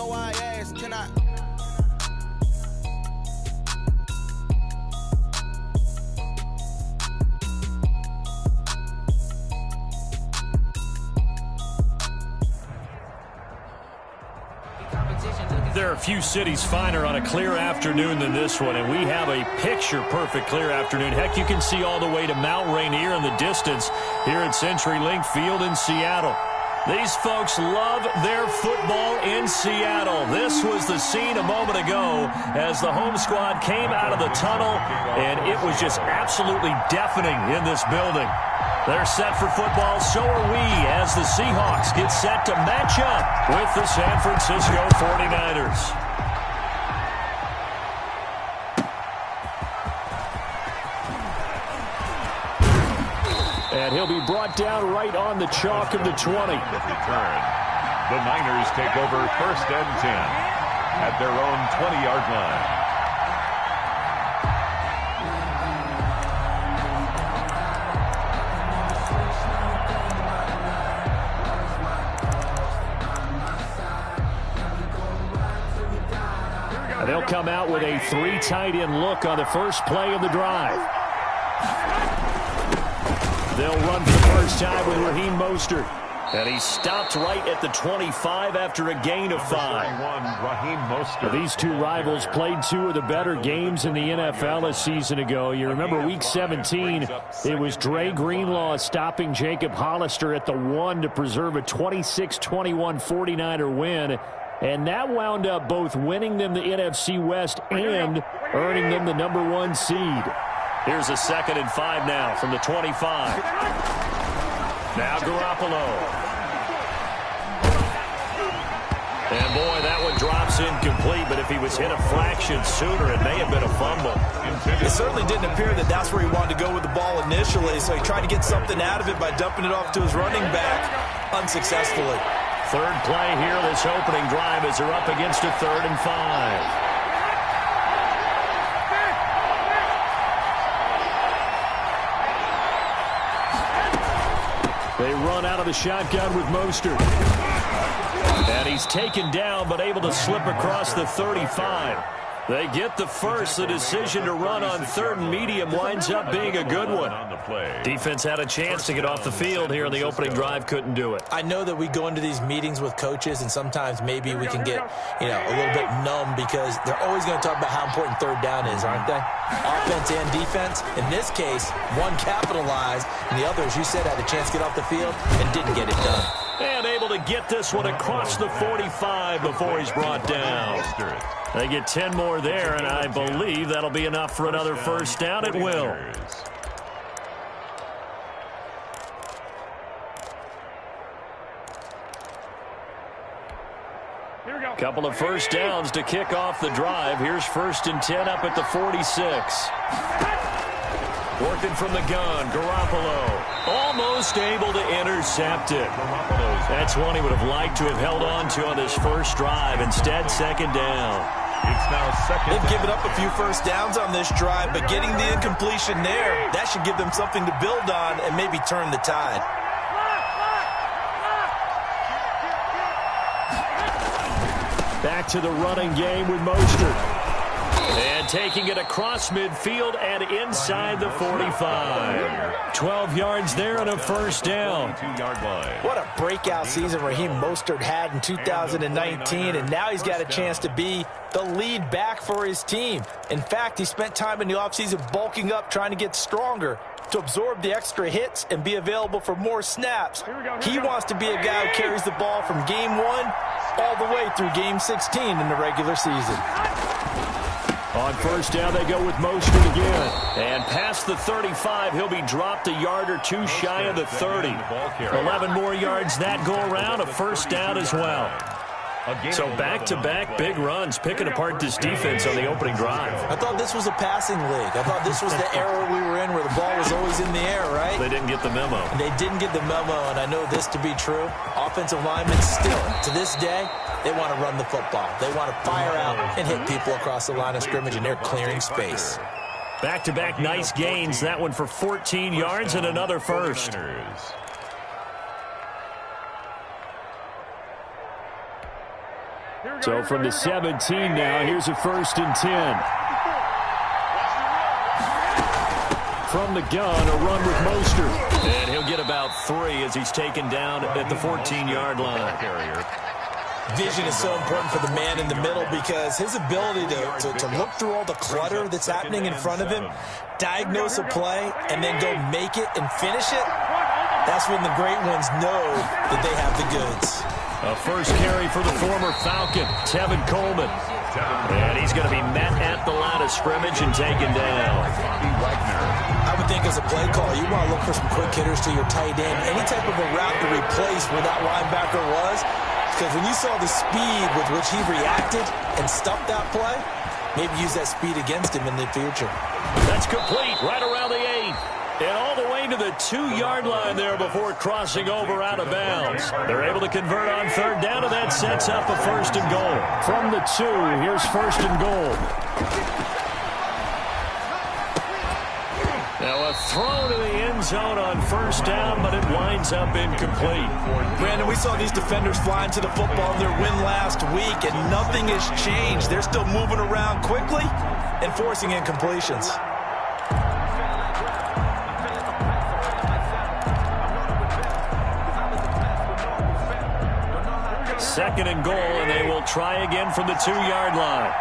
So I ask, can I? There are a few cities finer on a clear afternoon than this one, and we have a picture-perfect clear afternoon. Heck, you can see all the way to Mount Rainier in the distance here at CenturyLink Field in Seattle. These folks love their football in Seattle. This was the scene a moment ago as the home squad came out of the tunnel, and it was just absolutely deafening in this building. They're set for football, so are we, as the Seahawks get set to match up with the San Francisco 49ers. And he'll be brought down right on the chalk of the 20. Return. The Niners take over 1st and 10 at their own 20-yard line. They'll come out with a 3 tight end look on the first play of the drive. They'll run for the first time with Raheem Mostert. And he stopped right at the 25 after a gain of 5. Raheem Mostert. These two rivals played 2 of the better games in the NFL a season ago. You remember Week 17, it was Dre Greenlaw stopping Jacob Hollister at the 1 to preserve a 26-21 49er win. And that wound up both winning them the NFC West and earning them the #1 seed. Here's a 2nd and 5 now from the 25. Now Garoppolo. And boy, that one drops incomplete, but if he was hit a fraction sooner, it may have been a fumble. It certainly didn't appear that that's where he wanted to go with the ball initially, so he tried to get something out of it by dumping it off to his running back unsuccessfully. Third play here, this opening drive, as they're up against a 3rd and 5. They run out of the shotgun with Mostert. And he's taken down, but able to slip across the 35. They get the first. The decision to run on 3rd and medium winds up being a good one. Defense had a chance to get off the field here in the opening drive, couldn't do it. I know that we go into these meetings with coaches, and sometimes maybe we can get, a little bit numb because they're always going to talk about how important 3rd down is, aren't they? Offense and defense. In this case, one capitalized, and the other, as you said, had a chance to get off the field and didn't get it done. And able to get this one across the 45 before he's brought down. They get 10 more there, and I believe that'll be enough for another first down. It will. Couple of first downs to kick off the drive. Here's 1st and 10 up at the 46. Working from the gun, Garoppolo. Almost able to intercept it. That's one he would have liked to have held on to on this first drive. Instead, 2nd down. It's now 2nd. They've given up a few first downs on this drive, but getting the incompletion there, that should give them something to build on and maybe turn the tide. Back to the running game with Mostert. And taking it across midfield and inside the 45. 12 yards there and a first down. What a breakout season Raheem Mostert had in 2019, and now he's got a chance to be the lead back for his team. In fact, he spent time in the offseason bulking up, trying to get stronger to absorb the extra hits and be available for more snaps. He wants to be a guy who carries the ball from game 1 all the way through game 16 in the regular season. On first down, they go with Mostert again. And past the 35, he'll be dropped a yard or 2 shy of the 30. 11 more yards that go around, a first down as well. So back-to-back big runs, picking apart this defense on the opening drive. I thought this was a passing league. I thought this was the era we were in where the ball was always in the air, right? They didn't get the memo. And they didn't get the memo, and I know this to be true. Offensive linemen still, to this day, they want to run the football. They want to fire out and hit people across the line of scrimmage, and they're clearing space. Back-to-back nice gains. That one for 14 yards and another first. So from the 17 now, here's a 1st and 10. From the gun, a run with Mostert. And he'll get about 3 as he's taken down at the 14-yard line. Vision is so important for the man in the middle because his ability to look through all the clutter that's happening in front of him, diagnose a play, and then go make it and finish it, that's when the great ones know that they have the goods. A first carry for the former Falcon, Tevin Coleman. And he's going to be met at the line of scrimmage and taken down. I would think as a play call, you want to look for some quick hitters to your tight end. Any type of a route to replace where that linebacker was. Because when you saw the speed with which he reacted and stuffed that play, maybe use that speed against him in the future. That's complete right around the 8. And all the way to the 2-yard line there before crossing over out of bounds. They're able to convert on 3rd down, and that sets up a 1st and goal. From the 2, here's 1st and goal. Now a throw to the end zone on 1st down, but it winds up incomplete. Brandon, we saw these defenders flying to the football in their win last week, and nothing has changed. They're still moving around quickly and forcing incompletions. 2nd and goal, and they will try again from the 2-yard line.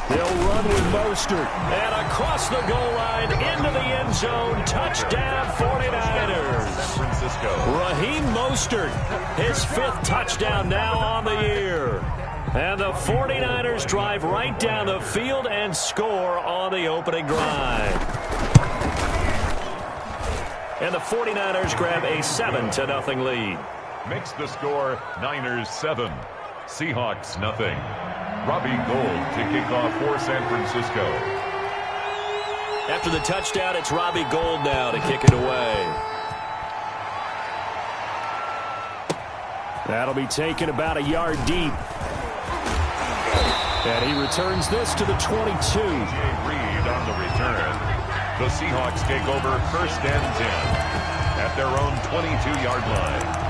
They'll run with Mostert. And across the goal line, into the end zone. Touchdown, 49ers. San Francisco. Raheem Mostert, his 5th touchdown now on the year. And the 49ers drive right down the field and score on the opening drive. And the 49ers grab a 7-0 lead. Makes the score Niners 7, Seahawks nothing. Robbie Gould to kick off for San Francisco. After the touchdown, it's Robbie Gould now to kick it away. That'll be taken about a yard deep. And he returns this to the 22. Reed on the return. The Seahawks take over 1st and 10 at their own 22-yard line.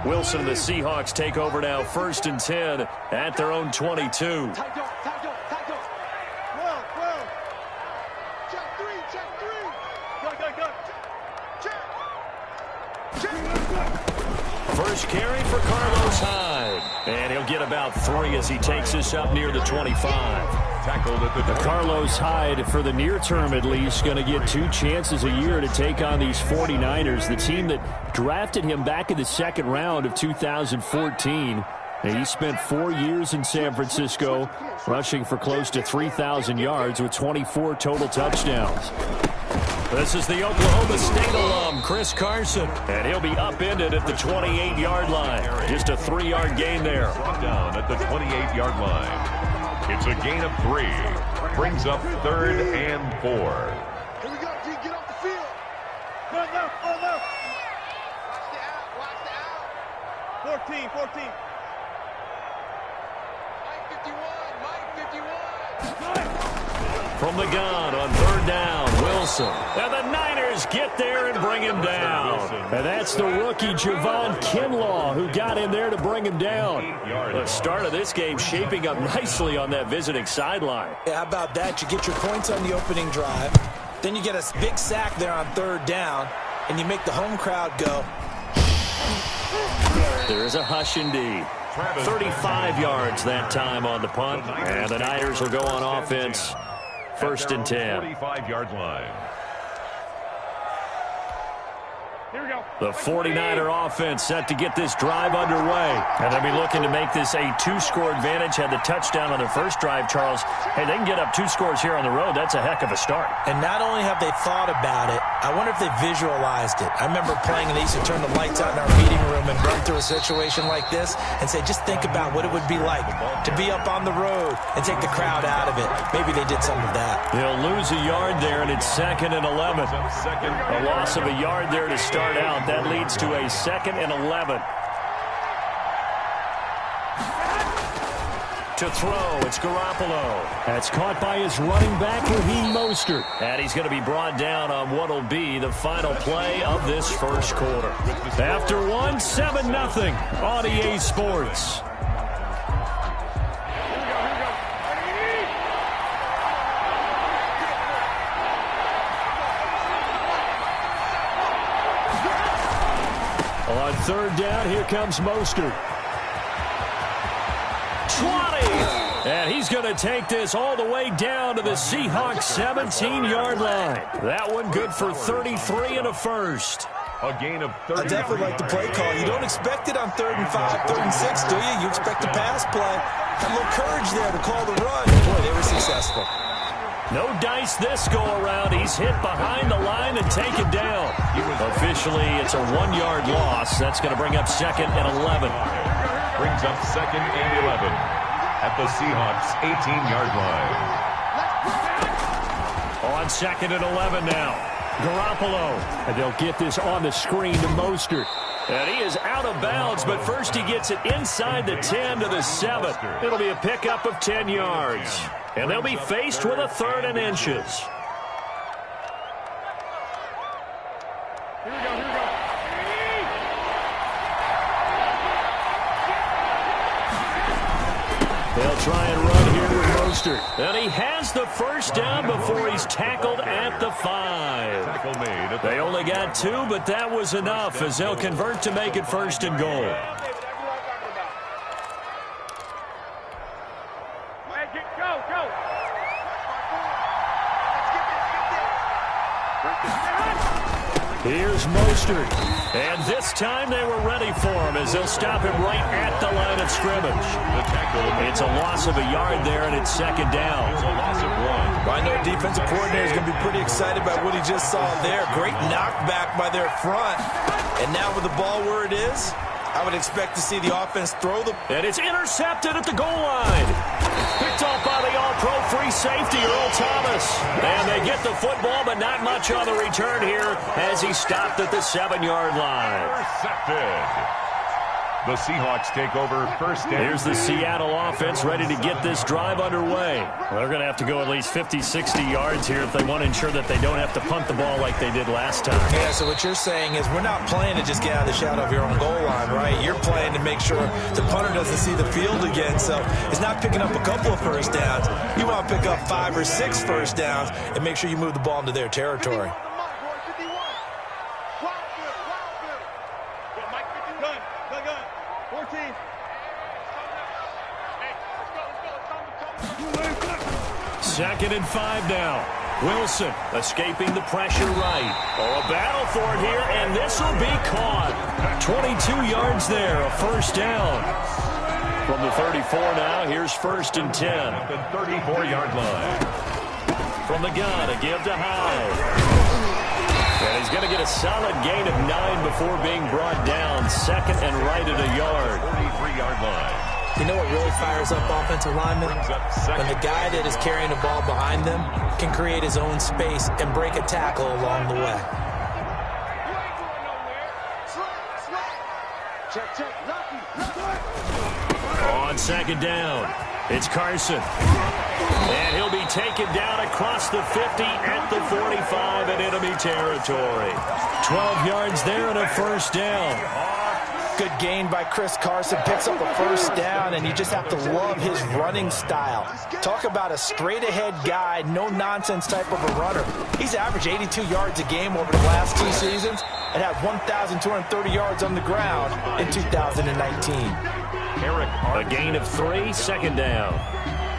Wilson and the Seahawks take over now 1st and 10 at their own 22. First carry for Carlos Hyde. And he'll get about 3 as he takes this up near the 25. Tackled at the Carlos Hyde, for the near term at least, going to get 2 chances a year to take on these 49ers, the team that drafted him back in the 2nd round of 2014. And he spent 4 years in San Francisco, rushing for close to 3,000 yards with 24 total touchdowns. This is the Oklahoma State alum, Chris Carson. And he'll be upended at the 28-yard line. Just a 3-yard gain there. Down at the 28-yard line. It's a gain of 3. Brings up 3rd and 4. Here we go, G. Get off the field. Go left, go left. Watch the out, watch the out. 14, 14. Mike 51, Mike 51. From the gun on 3rd down, Wilson. And the Niners get there and bring him down. And that's the rookie Javon Kinlaw who got in there to bring him down. The start of this game shaping up nicely on that visiting sideline. Yeah, how about that? You get your points on the opening drive. Then you get a big sack there on 3rd down. And you make the home crowd go. There's a hush indeed. 35 yards that time on the punt. And the Niners will go on offense. 1st and 10. 45-yard line. The 49er offense set to get this drive underway. And they'll be looking to make this a two-score advantage. Had the touchdown on their first drive, Charles. Hey, they can get up 2 scores here on the road. That's a heck of a start. And not only have they thought about it, I wonder if they visualized it. I remember playing and they used to turn the lights out in our meeting room and run through a situation like this and say, just think about what it would be like to be up on the road and take the crowd out of it. Maybe they did some of that. They'll lose a yard there, and it's 2nd and 11. A loss of a yard there to start out. That leads to a 2nd and 11. To throw, it's Garoppolo. That's caught by his running back, Raheem Mostert. And he's going to be brought down on what will be the final play of this first quarter. After one, 7-0 on EA Sports. On 3rd down, here comes Mostert. 20! And he's going to take this all the way down to the Seahawks' 17-yard line. That one good for 33 and a first. A gain of 30. I definitely like the play call. You don't expect it on 3rd and 5, 3rd and 6, do you? You expect a pass play. Had a little courage there to call the run. Boy, they were successful. No dice this go-around. He's hit behind the line and taken down. Officially, it's a 1-yard loss. That's going to bring up 2nd and 11. Brings up 2nd and 11 at the Seahawks' 18-yard line. On 2nd and 11 now. Garoppolo. And they'll get this on the screen to Mostert. And he is out of bounds, but first he gets it inside the 10 to the 7. It'll be a pickup of 10 yards. And they'll be faced with a 3rd and inches. Here we go. They'll try and run here with Mostert. And he has the first down before he's tackled at the 5. They only got 2, but that was enough as they'll convert to make it 1st and goal. Here's Mostert. And this time they were ready for him as they'll stop him right at the line of scrimmage. It's a loss of a yard there, and it's 2nd down. It's a loss of 1. I know defensive coordinator is going to be pretty excited about what he just saw there. Great knockback by their front. And now with the ball where it is, I would expect to see the offense throw the... And it's intercepted at the goal line. Picked off by the all-pro free safety, Earl Thomas. And they get the football, but not much on the return here as he stopped at the 7-yard line. Intercepted. The Seahawks take over 1st and Here's the Seattle offense ready to get this drive underway. Well, they're going to have to go at least 50, 60 yards here if they want to ensure that they don't have to punt the ball like they did last time. Yeah, so what you're saying is we're not playing to just get out of the shadow of your own goal line, right? You're playing to make sure the punter doesn't see the field again. So it's not picking up a couple of first downs. You want to pick up 5 or 6 first downs and make sure you move the ball into their territory. Second and 5 now. Wilson escaping the pressure right. Oh, a battle for it here, and this will be caught. 22 yards there, a 1st down. From the 34 now, here's 1st and 10. at the 34-yard line. From the gun, a give to Hyde. And he's going to get a solid gain of 9 before being brought down. 2nd and right at a yard. 43-yard line. You know what really fires up offensive linemen? When the guy that is carrying the ball behind them can create his own space and break a tackle along the way. On 2nd down, it's Carson. And he'll be taken down across the 50 at the 45 in enemy territory. 12 yards there and a 1st down. Good gain by Chris Carson, picks up a 1st down, and you just have to love his running style. Talk about a straight-ahead guy, no-nonsense type of a runner. He's averaged 82 yards a game over the last 2 seasons and had 1,230 yards on the ground in 2019. A gain of 3, 2nd down.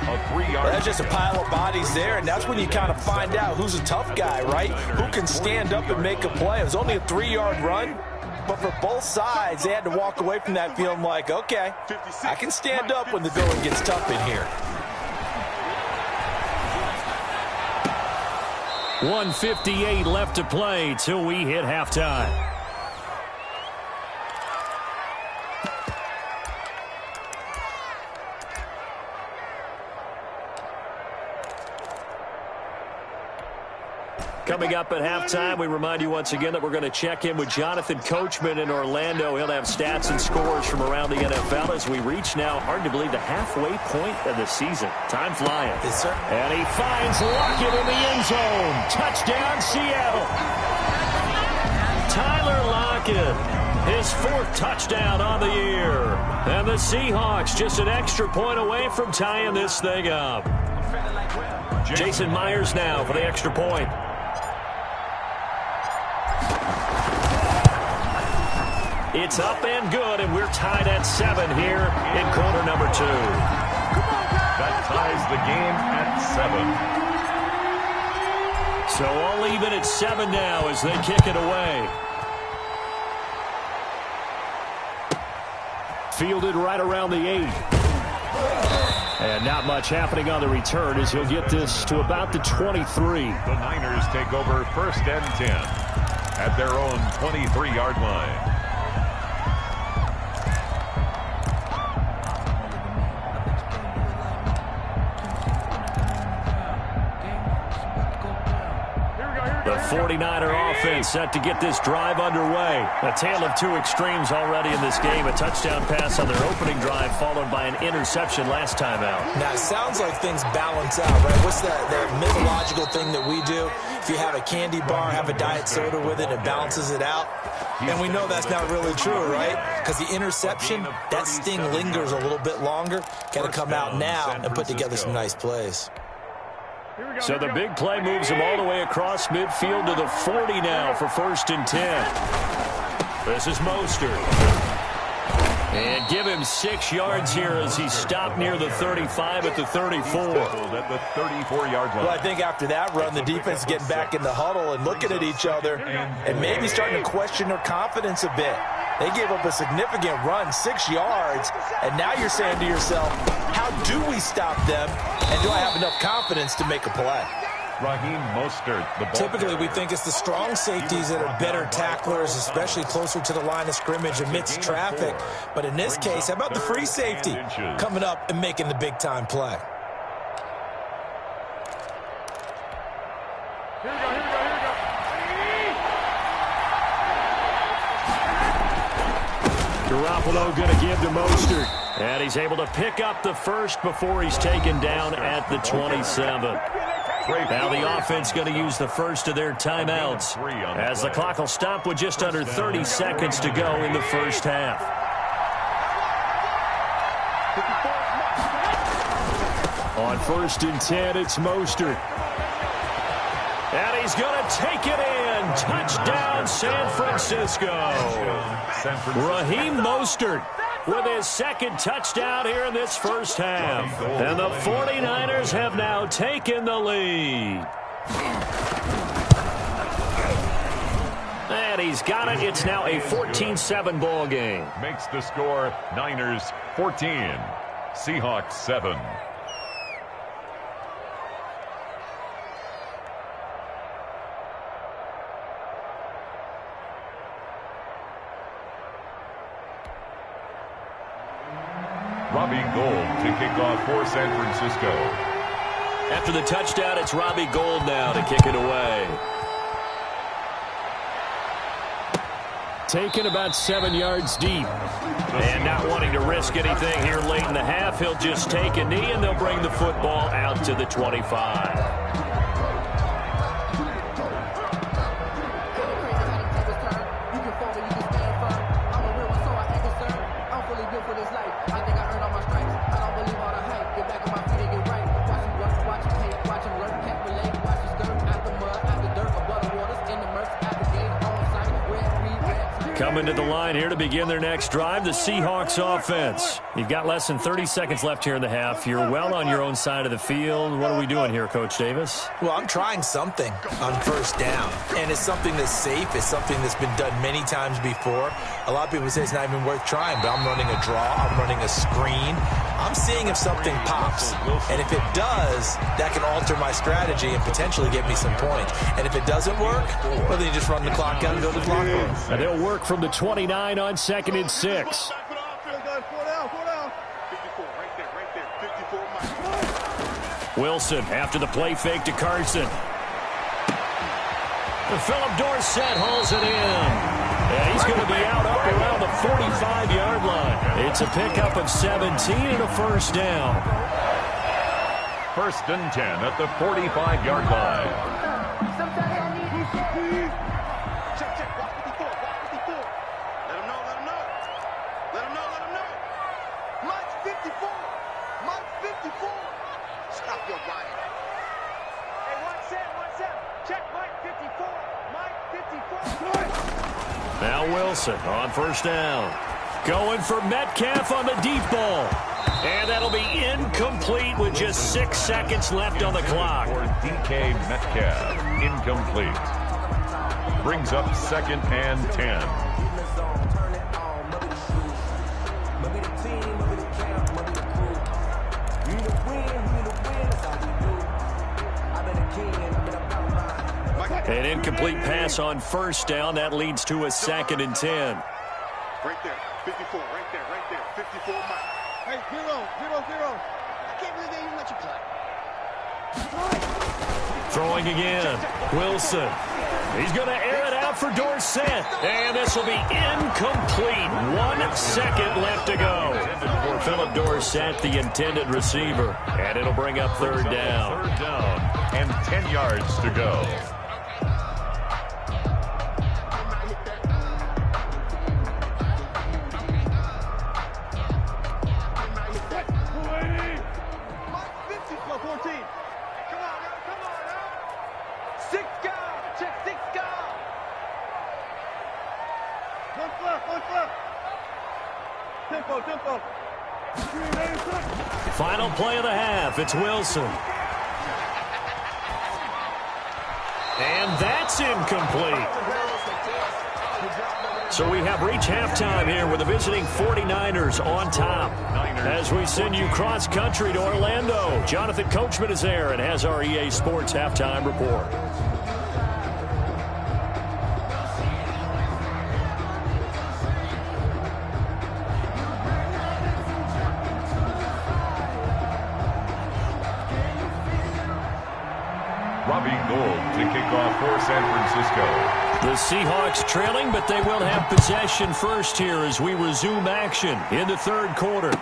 A 3-yard. That's just a pile of bodies there, and that's when you kind of find out who's a tough guy, right? Who can stand up and make a play. It was only a 3-yard run, but for both sides, they had to walk away from that feeling like, okay, I can stand up when the going gets tough in here. 1:58 left to play till we hit halftime. Coming up at halftime, we remind you once again that we're going to check in with Jonathan Coachman in Orlando. He'll have stats and scores from around the NFL as we reach now, hard to believe, the halfway point of the season. Time flying. Yes, sir. And he finds Lockett in the end zone. Touchdown, Seattle. Tyler Lockett, his 4th touchdown on the year. And the Seahawks just an extra point away from tying this thing up. Jason Myers now for the extra point. It's up and good, and we're tied at 7 here in quarter number 2. That ties the game at 7. So all even at 7 now as they kick it away. Fielded right around the 8. And not much happening on the return as he'll get this to about the 23. The Niners take over 1st and 10 at their own 23-yard line. The 49er offense set to get this drive underway. A tale of 2 extremes already in this game. A touchdown pass on their opening drive followed by an interception last time out. Now, it sounds like things balance out, right? What's that mythological thing that we do? If you have a candy bar, have a diet soda with it, it balances it out. And we know that's not really true, right? Because the interception, that sting lingers a little bit longer. Got to come out now and put together some nice plays. So the big play moves him all the way across midfield to the 40 now for 1st and 10. This is Mostert. And give him 6 yards here as he stopped near the 35 at the 34. At the 34-yard line. Well, I think after that run, the defense is getting back in the huddle and looking at each other and maybe starting to question their confidence a bit. They gave up a significant run, 6 yards, and now you're saying to yourself, how do we stop them, and do I have enough confidence to make a play? Raheem Mostert, the ball Typically, we carrier. think it's the strong safeties that are better tacklers, especially closer to the line of scrimmage amidst traffic. But in this case, how about the free safety coming up and making the big-time play? Here we go. Garoppolo going to give to Mostert. And he's able to pick up the 1st before he's taken down at the 27. Now the offense going to use the 1st of their timeouts as the clock will stop with just under 30 seconds to go in the 1st half. On 1st and 10, it's Mostert. And he's going to take it in. Touchdown, San Francisco. Raheem Mostert with his 2nd touchdown here in this 1st half. And the 49ers have now taken the lead. And he's got it. It's now a 14-7 ball game. Makes the score Niners 14, Seahawks 7. Robbie Gould to kick off for San Francisco. After the touchdown, it's Robbie Gould now to kick it away. Taken about 7 yards deep. And not wanting to risk anything here late in the half, he'll just take a knee and they'll bring the football out to the 25. Coming to the line here to begin their next drive, the Seahawks offense. You've got less than 30 seconds left here in the half. You're well on your own side of the field. What are we doing here, Coach Davis? Well, I'm trying something on first down, and it's something that's safe. It's something that's been done many times before. A lot of people say it's not even worth trying, but I'm running a draw. I'm running a screen. I'm seeing if something pops, and if it does, that can alter my strategy and potentially get me some points. And if it doesn't work, well, then you just run the clock out and go to the locker room. And they'll work from the 29 on 2nd and 6. Wilson after the play fake to Carson. And Philip Dorsett hauls it in. And he's going to be out up around the 45-yard line. It's a pickup of 17 and a first down. 1st and 10 at the 45-yard line. Now Wilson on first down. Going for Metcalf on the deep ball. And that'll be incomplete with just 6 seconds left on the clock. For DK Metcalf, incomplete. Brings up 2nd and 10. An incomplete pass on first down. That leads to a 2nd and 10. Right there, 54, right there, 54 miles. Hey, 0, 0, 0. I can't believe they even let you play. Throwing again. Wilson. He's going to air it out for Dorsett. And this will be incomplete. 1 second left to go. For Philip Dorsett, the intended receiver. And it'll bring up 3rd down. 3rd down and 10 yards to go. Final play of the half. It's Wilson. And that's incomplete. So we have reached halftime here with the visiting 49ers on top. As we send you cross-country to Orlando, Jonathan Coachman is there and has our EA Sports halftime report. To kick off for San Francisco. The Seahawks trailing, but they will have possession first here as we resume action in the 3rd quarter.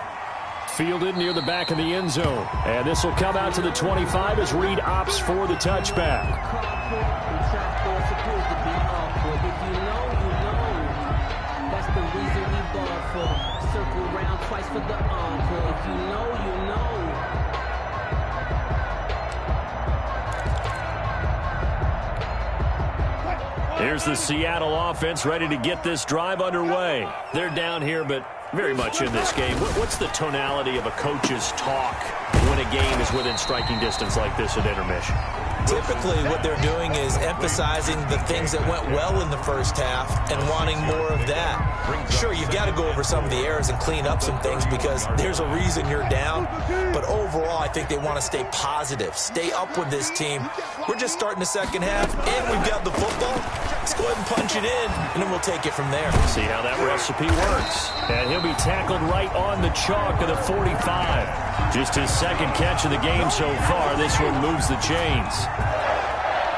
Fielded near the back of the end zone. And this will come out to the 25 as Reed opts for the touchback. That's the reason we ball for. Circle around twice for the encore. If you know, you know. Here's the Seattle offense ready to get this drive underway. They're down here, but very much in this game. What's the tonality of a coach's talk when a game is within striking distance like this at intermission? Typically, what they're doing is emphasizing the things that went well in the first half and wanting more of that. Sure, you've got to go over some of the errors and clean up some things because there's a reason you're down. But overall, I think they want to stay positive, stay up with this team. We're just starting the second half, and we've got the football. Let's go ahead and punch it in, and then we'll take it from there. See how that recipe works. And he'll be tackled right on the chalk of the 45. Just his 2nd catch of the game so far. This one moves the chains.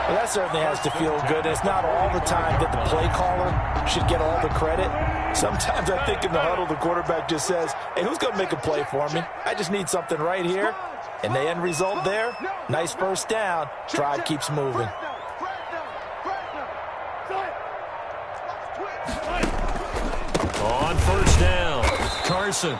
Well, that certainly has to feel good. It's not all the time that the play caller should get all the credit. Sometimes I think in the huddle, the quarterback just says, hey, who's going to make a play for me? I just need something right here. And the end result there, nice first down. Drive keeps moving. On first down, Carson.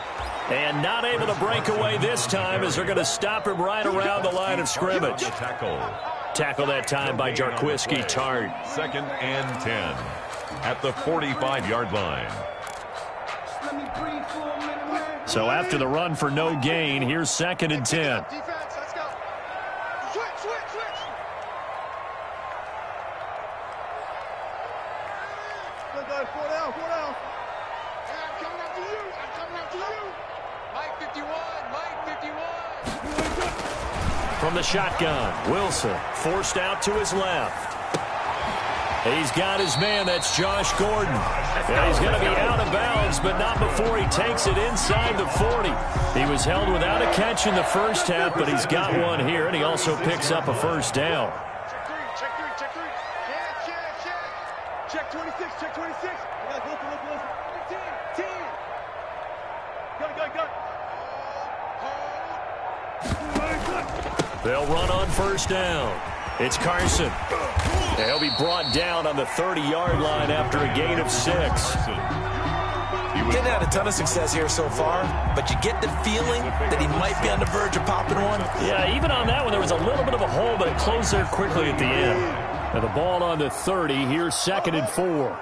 And not able to break away this time as they're going to stop him right around the line of scrimmage. Tackle that time by Jarquiski Tart. 2nd and 10. at the 45-yard line. So after the run for no gain, here's 2nd and 10. Defense, let's go. Switch. Good, 4 down. Hey, I'm coming after you. Mike 51. From the shotgun, Wilson forced out to his left. He's got his man. That's Josh Gordon. Yeah, he's going to be out of bounds, but not before he takes it inside the 40. He was held without a catch in the first half, but he's got one here, and he also picks up a first down. Check 3. Check 26. Look. 10. Go. They'll run on first down. It's Carson. He'll be brought down on the 30-yard line after a gain of 6. Didn't have a ton of success here so far, but you get the feeling that he might be on the verge of popping one. Yeah, even on that one, there was a little bit of a hole, but it closed there quickly at the end. And the ball on the 30. Here's 2nd and 4.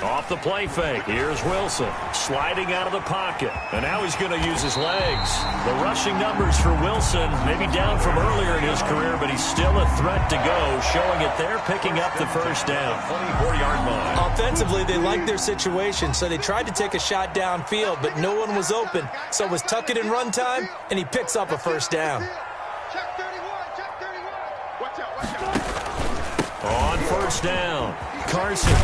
Off the play fake. Here's Wilson sliding out of the pocket. And now he's going to use his legs. The rushing numbers for Wilson maybe down from earlier in his career, but he's still a threat to go, showing it there, picking up the first down. 24-yard line. Offensively, they liked their situation, so they tried to take a shot downfield, but no one was open. So it was tuck it in run time, and he picks up a first down. Check 31. Watch out. On first down, Carson.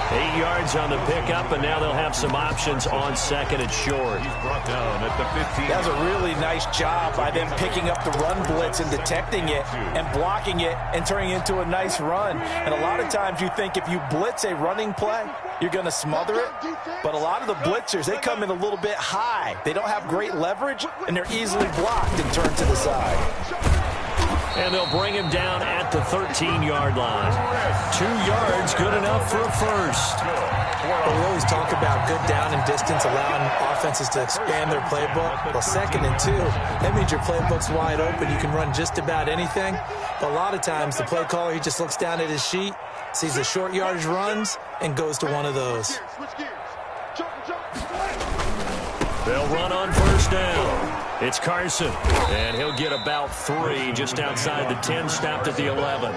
8 yards on the pickup, and now they'll have some options on 2nd and short. He's brought down at the 15. That was a really nice job by them picking up the run blitz and detecting it and blocking it and turning it into a nice run. And a lot of times you think if you blitz a running play, you're going to smother it. But a lot of the blitzers, they come in a little bit high. They don't have great leverage, and they're easily blocked and turned to the side. And they'll bring him down at the 13-yard line. 2 yards, good enough for a first. Well, we always talk about good down and distance, allowing offenses to expand their playbook. Well, 2nd and 2, that means your playbook's wide open. You can run just about anything. But a lot of times, the play caller, he just looks down at his sheet, sees the short yardage runs, and goes to one of those. They'll run on first down. It's Carson, and he'll get about 3 just outside the 10, stopped at the 11.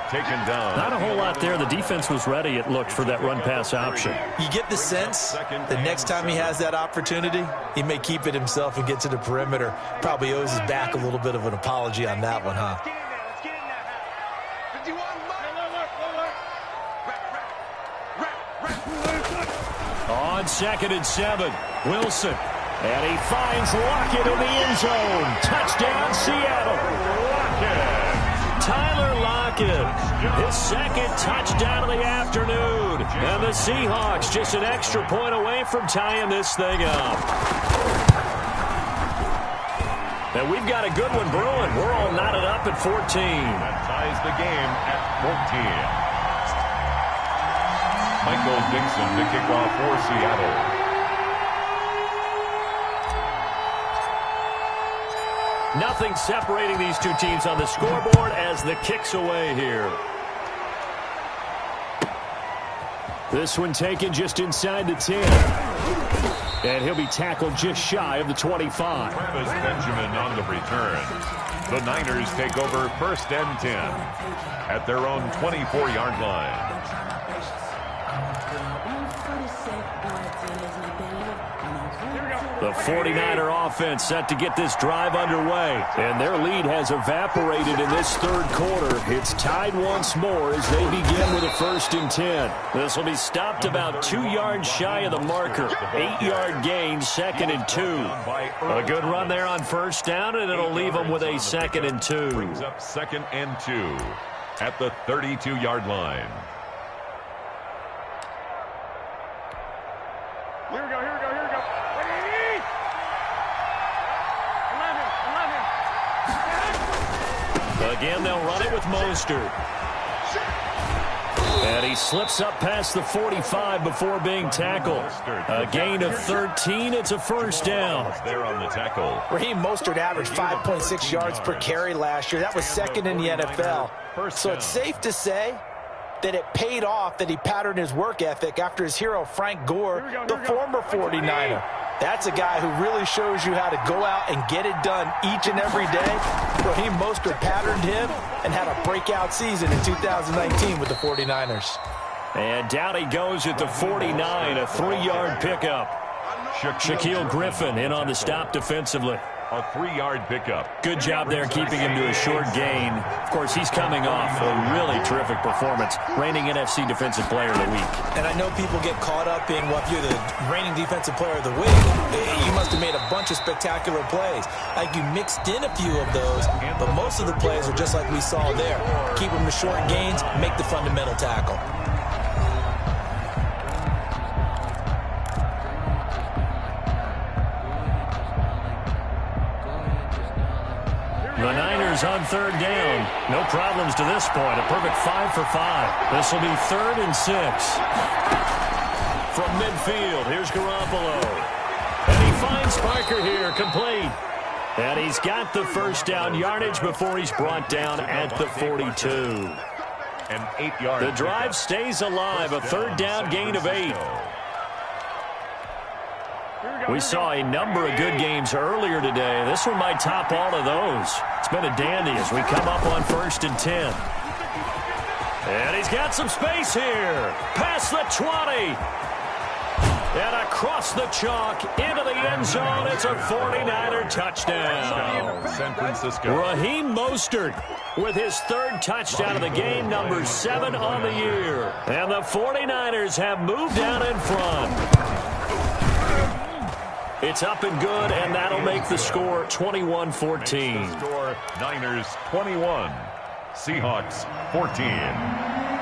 Taken down. Not a whole lot there. The defense was ready, it looked, for that run-pass option. You get the sense the next time he has that opportunity, he may keep it himself and get to the perimeter. Probably owes his back a little bit of an apology on that one, huh? On 2nd and 7, Wilson. And he finds Lockett in the end zone. Touchdown, Seattle. Tyler Lockett, his 2nd touchdown of the afternoon. And the Seahawks just an extra point away from tying this thing up. And we've got a good one brewing. We're all knotted up at 14. That ties the game at 14. Michael Dixon to kick off for Seattle. Nothing separating these two teams on the scoreboard as the kick's away here. This one taken just inside the 10. And he'll be tackled just shy of the 25. Travis Benjamin on the return. The Niners take over 1st and 10 at their own 24-yard line. The 49er offense set to get this drive underway. And their lead has evaporated in this 3rd quarter. It's tied once more as they begin with a 1st and 10. This will be stopped about 2 yards shy of the marker. 8-yard gain, 2nd and 2. A good run there on first down, and it'll leave them with a 2nd and 2. Brings up 2nd and 2 at the 32-yard line. Here we go. Again, they'll run it with Mostert. And he slips up past the 45 before being tackled. A gain of 13. It's a first down. There on the tackle. Raheem Mostert averaged 5.6 yards per carry last year. That was second in the NFL. So it's safe to say that it paid off that he patterned his work ethic after his hero Frank Gore, the former 49er. That's a guy who really shows you how to go out and get it done each and every day. Raheem Mostert patterned him and had a breakout season in 2019 with the 49ers. And down he goes at the 49, a 3-yard pickup. Shaquille Griffin in on the stop defensively. A 3-yard pickup. Good job there keeping him to a short gain. Of course, he's coming off a really terrific performance, reigning NFC Defensive Player of the Week. And I know people get caught up in, well, if you're the reigning Defensive Player of the Week, you must have made a bunch of spectacular plays. Like you mixed in a few of those, but most of the plays are just like we saw there. Keep them to short gains, make the fundamental tackle. The Niners on third down. No problems to this point. A perfect 5 for 5. This will be 3rd and 6. From midfield, here's Garoppolo. And he finds Parker here, complete. And he's got the first down yardage before he's brought down at the 42. An 8-yard. The drive stays alive. A 3rd down gain of 8. We saw a number of good games earlier today. This one might top all of those. It's been a dandy as we come up on 1st and 10. And he's got some space here. Past the 20. And across the chalk into the end zone. It's a 49er touchdown. San Francisco. Raheem Mostert with his 3rd touchdown of the game, number 7 on the year. And the 49ers have moved down in front. It's up and good, and that'll make the score 21-14. Score Niners 21, Seahawks 14.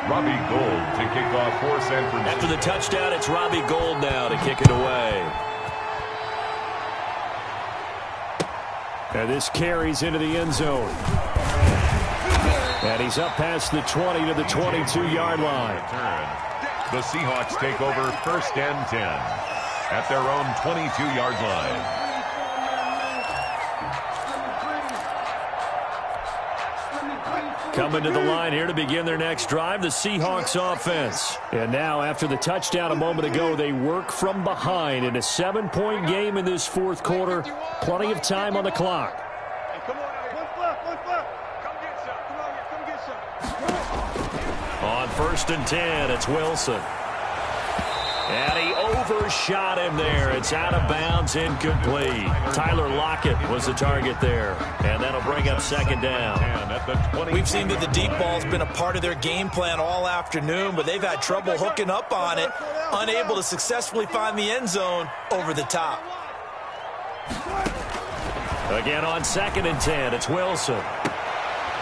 Robbie Gould to kick off for San Francisco. After the touchdown, it's Robbie Gould now to kick it away. And this carries into the end zone. And he's up past the 20 to the 22-yard line. The Seahawks take over 1st and 10. At their own 22-yard line. Coming to the line here to begin their next drive, the Seahawks offense. And now, after the touchdown a moment ago, they work from behind in a 7-point game in this 4th quarter. Plenty of time on the clock. Hey, come on, one flip. Come get some. Come on, On 1st and 10, it's Wilson. And he overshot him there. It's out of bounds, incomplete. Tyler Lockett was the target there. And that'll bring up 2nd down. We've seen that the deep ball's been a part of their game plan all afternoon, but they've had trouble hooking up on it, unable to successfully find the end zone over the top. Again on 2nd and 10, it's Wilson.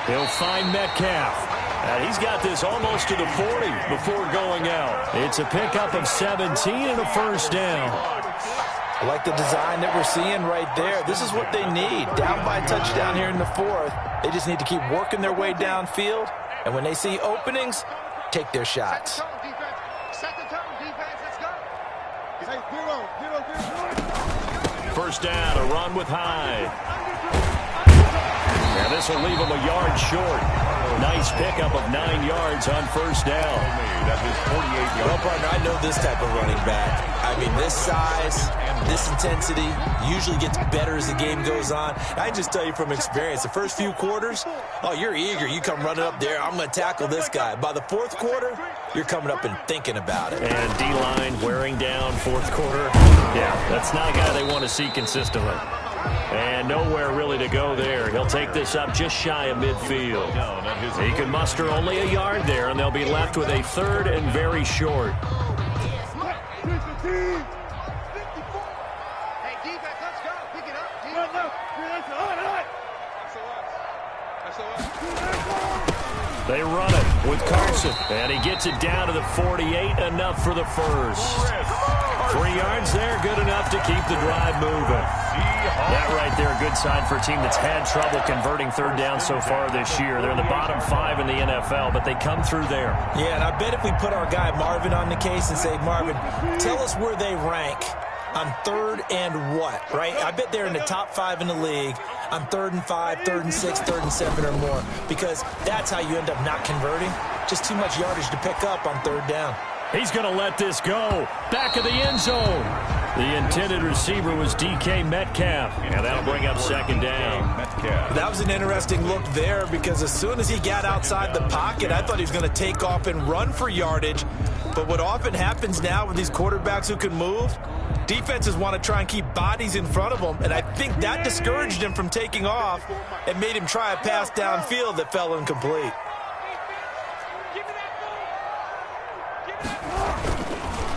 He'll find Metcalf. And he's got this almost to the 40 before going out. It's a pickup of 17 and a first down. I like the design that we're seeing right there. This is what they need. Down by a touchdown here in the 4th. They just need to keep working their way downfield. And when they see openings, take their shots. Set the tone, defense. Let's go. Hey, 0. First down, a run with Hyde. And this will leave him a yard short. Nice pickup of 9 yards on first down. Well, partner, I know this type of running back. I mean, this size, this intensity usually gets better as the game goes on. I just tell you from experience, the first few quarters, oh, you're eager. You come running up there, I'm going to tackle this guy. By the 4th quarter, you're coming up and thinking about it. And D-line wearing down 4th quarter. Yeah, that's not a guy they want to see consistently. And nowhere really to go there. He'll take this up just shy of midfield. He can muster only a yard there, and they'll be left with a 3rd and very short. Hey, defense, let's go. Pick it up. They run it with Carson, and he gets it down to the 48, enough for the first. 3 yards there, good enough to keep the drive moving. That right there, a good sign for a team that's had trouble converting third down so far this year. They're in the bottom 5 in the NFL, but they come through there. Yeah, and I bet if we put our guy Marvin on the case and say, Marvin, tell us where they rank on third and what, right? I bet they're in the top 5 in the league on 3rd and 5, 3rd and 6, 3rd and 7 or more, because that's how you end up not converting. Just too much yardage to pick up on third down. He's going to let this go. Back of the end zone. The intended receiver was DK Metcalf, and that'll bring up second down. That was an interesting look there, because as soon as he got outside the pocket, I thought he was going to take off and run for yardage. But what often happens now with these quarterbacks who can move, defenses want to try and keep bodies in front of them, and I think that discouraged him from taking off and made him try a pass downfield that fell incomplete.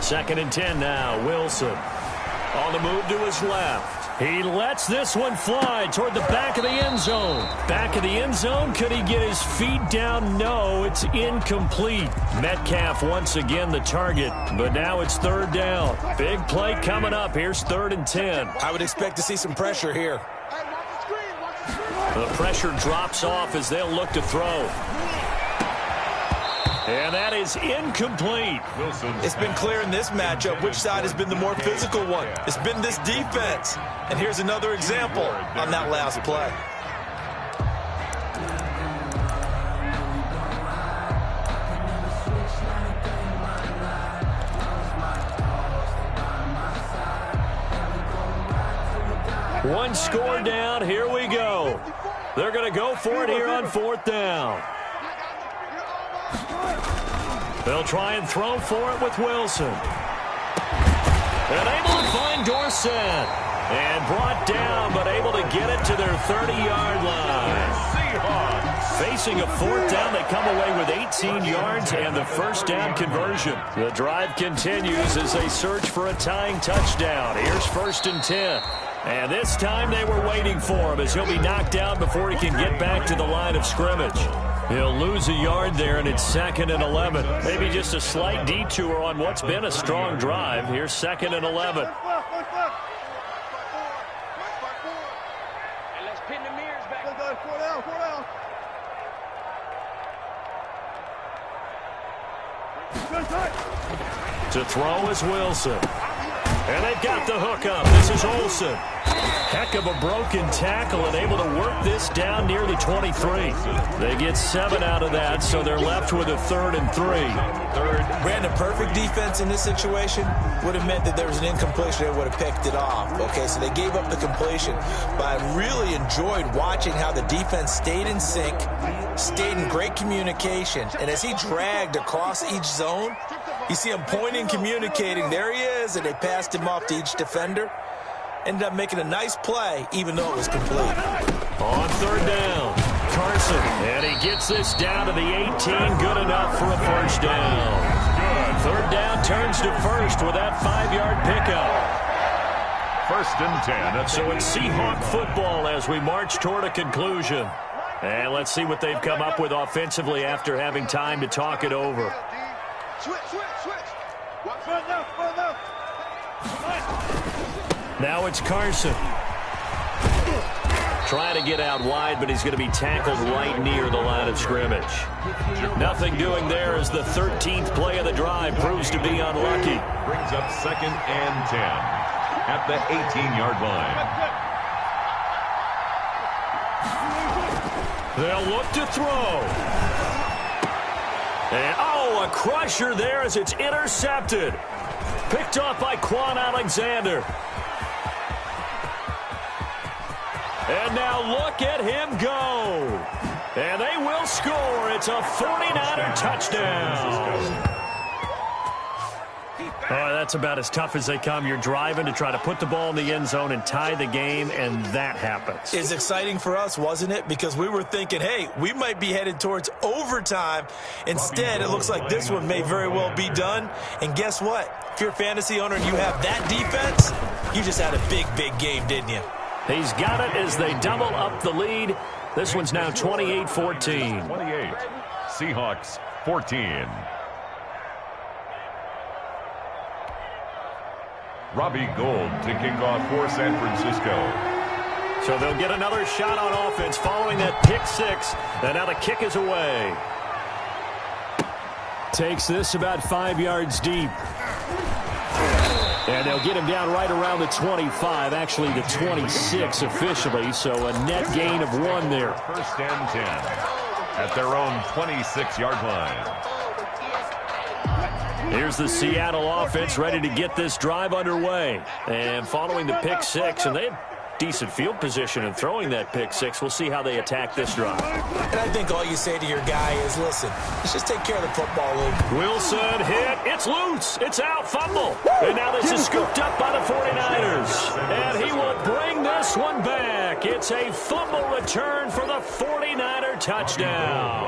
Second and 10 now. Wilson on the move to his left. He lets this one fly toward the back of the end zone. Back of the end zone. Could he get his feet down? No, it's incomplete. Metcalf once again the target, but now it's third down. Big play coming up. Here's 3rd and 10. I would expect to see some pressure here. The pressure drops off as they'll look to throw. And that is incomplete. It's been clear in this matchup which side has been the more physical one. It's been this defense. And here's another example on that last play. One score down. Here we go. They're going to go for it here on 4th down. They'll try and throw for it with Wilson. And able to find Dorsett. And brought down, but able to get it to their 30-yard line. Facing a 4th down, they come away with 18 yards and the first down conversion. The drive continues as they search for a tying touchdown. Here's 1st and 10. And this time they were waiting for him as he'll be knocked down before he can get back to the line of scrimmage. He'll lose a yard there, and it's 2nd and 11. Maybe just a slight detour on what's been a strong drive. Here's 2nd and 11. Let's pin the mirrors back. To throw is Wilson. And they've got the hook up. This is Olsen. Heck of a broken tackle and able to work this down near the 23. They get 7 out of that, so they're left with a 3rd and 3. Brandon, perfect defense in this situation would have meant that there was an incompletion. They would have picked it off. Okay, so they gave up the completion. But I really enjoyed watching how the defense stayed in sync, stayed in great communication. And as he dragged across each zone, you see him pointing, communicating. There he is, and they passed him off to each defender. Ended up making a nice play, even though it was complete. On 3rd down, Carson. And he gets this down to the 18. Good enough for a first down. 3rd down turns to 1st with that 5-yard pickup. 1st and 10. So it's Seahawk football as we march toward a conclusion. And let's see what they've come up with offensively after having time to talk it over. Switch. Now it's Carson. Trying to get out wide, but he's going to be tackled right near the line of scrimmage. Nothing doing there as the 13th play of the drive proves to be unlucky. Brings up 2nd and 10 at the 18-yard line. They'll look to throw. And, a crusher there as it's intercepted. Picked off by Quan Alexander. And now look at him go. And they will score. It's a 49er touchdown. Oh, that's about as tough as they come. You're driving to try to put the ball in the end zone and tie the game, and that happens. It's exciting for us, wasn't it? Because we were thinking, hey, we might be headed towards overtime. Instead, it looks like this one may very well be done. And guess what? If you're a fantasy owner and you have that defense, you just had a big, big game, didn't you? He's got it as they double up the lead. This one's now 28-14. 28. Seahawks 14. Robbie Gould to kick off for San Francisco. So they'll get another shot on offense following that pick six. And now the kick is away. Takes this about 5 yards deep. And they'll get him down right around the 25, actually the 26 officially, so a net gain of 1 there. First and 10 at their own 26-yard line. Here's the Seattle offense ready to get this drive underway. And following the pick six, and they had decent field position in throwing that pick six. We'll see how they attack this drive. And I think all you say to your guy is, listen, let's just take care of the football, Luke. Wilson hit. It's loose. It's out. Fumble. And now this is scooped up by the 49ers. And he will bring this one back. It's a fumble return for the 49er touchdown.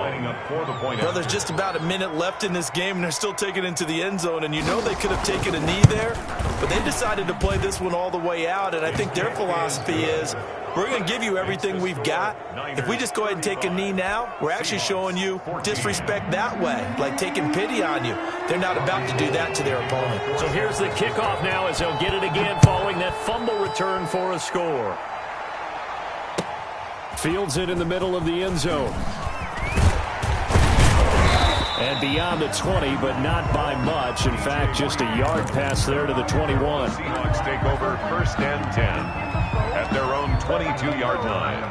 Well, there's just about a minute left in this game, and they're still taking it into the end zone. And you know they could have taken a knee there, but they decided to play this one all the way out. And I think their philosophy is, we're going to give you everything we've got. If we just go ahead and take a knee now, we're actually showing you disrespect that way, like taking pity on you. They're not about to do that to their opponent. So here's the kickoff now as they'll get it again following that fumble return for a score. Fields it in the middle of the end zone. And beyond the 20, but not by much. In fact, just a yard pass there to the 21. Seahawks take over first and 10 at their own 22-yard line.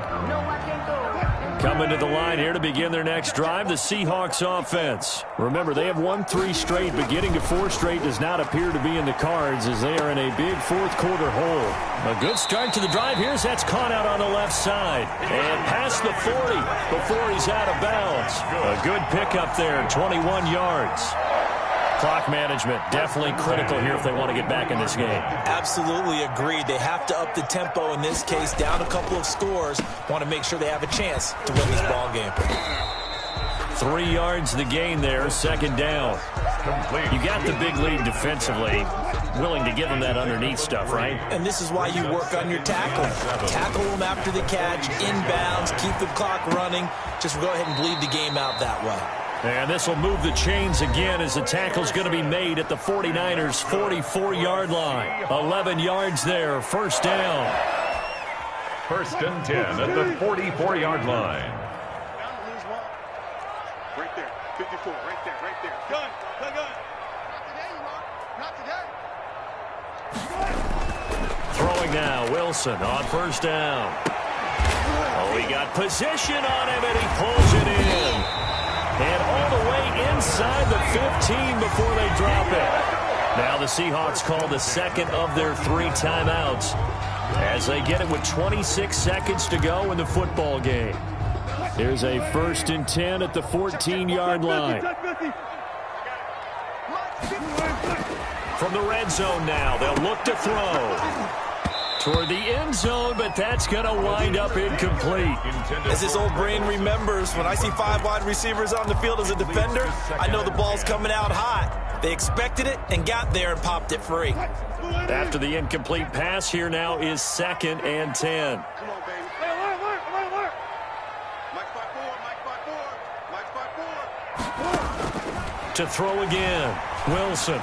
Coming to the line here to begin their next drive, the Seahawks offense. Remember, they have won 3 straight, but getting to 4 straight does not appear to be in the cards as they are in a big fourth-quarter hole. A good start to the drive. Here's that's caught out on the left side. And past the 40 before he's out of bounds. A good pickup there, 21 yards. Clock management definitely critical here if they want to get back in this game. Absolutely agreed. They have to up the tempo in this case, down a couple of scores. Want to make sure they have a chance to win this ball game. 3 yards the gain there, second down. You got the big lead defensively, willing to give them that underneath stuff, right? And this is why you work on your tackling. Tackle them after the catch, inbounds, keep the clock running. Just go ahead and bleed the game out that way. And this will move the chains again as the tackle's going to be made at the 49ers' 44-yard line. 11 yards there, first down. First and 10 at the 44-yard line. Right there, 54, right there. Gun. Not today. Throwing now, Wilson on first down. Oh, he got position on him, and he pulls it in. And all the way inside the 15 before they drop it. Now the Seahawks call the second of their 3 timeouts as they get it with 26 seconds to go in the football game. Here's a first and 10 at the 14-yard line. From the red zone now, they'll look to throw. Toward the end zone, but that's going to wind up incomplete. As his old brain remembers, when I see 5 wide receivers on the field as a defender, I know the ball's coming out hot. They expected it and got there and popped it free. After the incomplete pass, here now is second and 10. Come on, baby. Alert. Mike 5-4. To throw again, Wilson.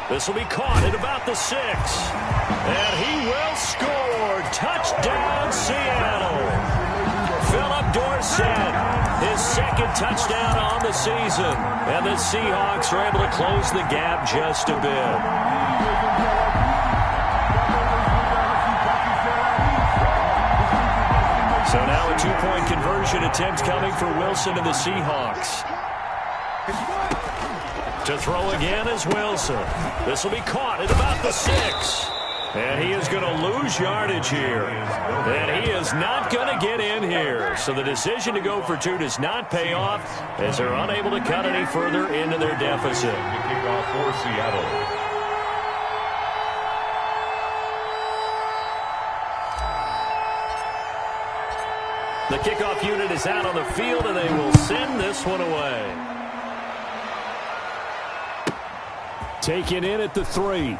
This will be caught at about the 6. And he will score. Touchdown, Seattle. Philip Dorsett, his second touchdown on the season. And the Seahawks are able to close the gap just a bit. So now a 2-point conversion attempt coming for Wilson and the Seahawks. To throw again is Wilson. This will be caught at about the 6. And he is going to lose yardage here. And he is not going to get in here. So the decision to go for 2 does not pay off as they're unable to cut any further into their deficit. Kickoff for Seattle. The kickoff unit is out on the field, and they will send this one away. Taken in at the 3.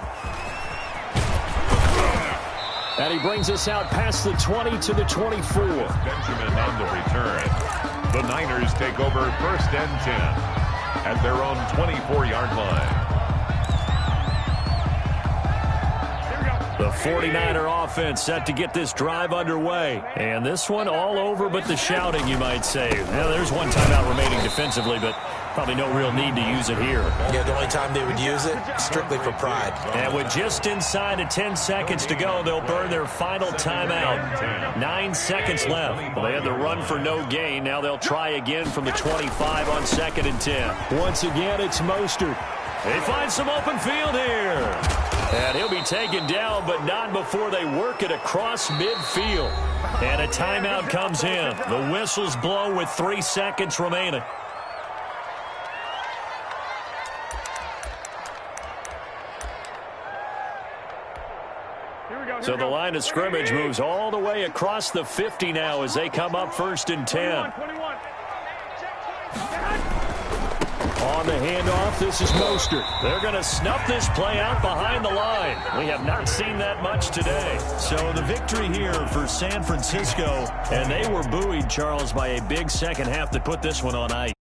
And he brings us out past the 20 to the 24. Benjamin on the return. The Niners take over first and 10 at their own 24-yard line. The 49er offense set to get this drive underway. And this one all over but the shouting, you might say. Now, there's one timeout remaining defensively, but probably no real need to use it here. Yeah, the only time they would use it, strictly for pride. And with just inside of 10 seconds to go, they'll burn their final timeout. 9 seconds left. Well, they had the run for no gain. Now they'll try again from the 25 on 2nd and 10. Once again, it's Mostert. They find some open field here. And he'll be taken down, but not before they work it across midfield. And a timeout comes in. The whistles blow with 3 seconds remaining. So the line of scrimmage moves all the way across the 50 now as they come up 1st and 10. On the handoff, this is Mostert. They're going to snuff this play out behind the line. We have not seen that much today. So the victory here for San Francisco, and they were buoyed, Charles, by a big second half that put this one on ice.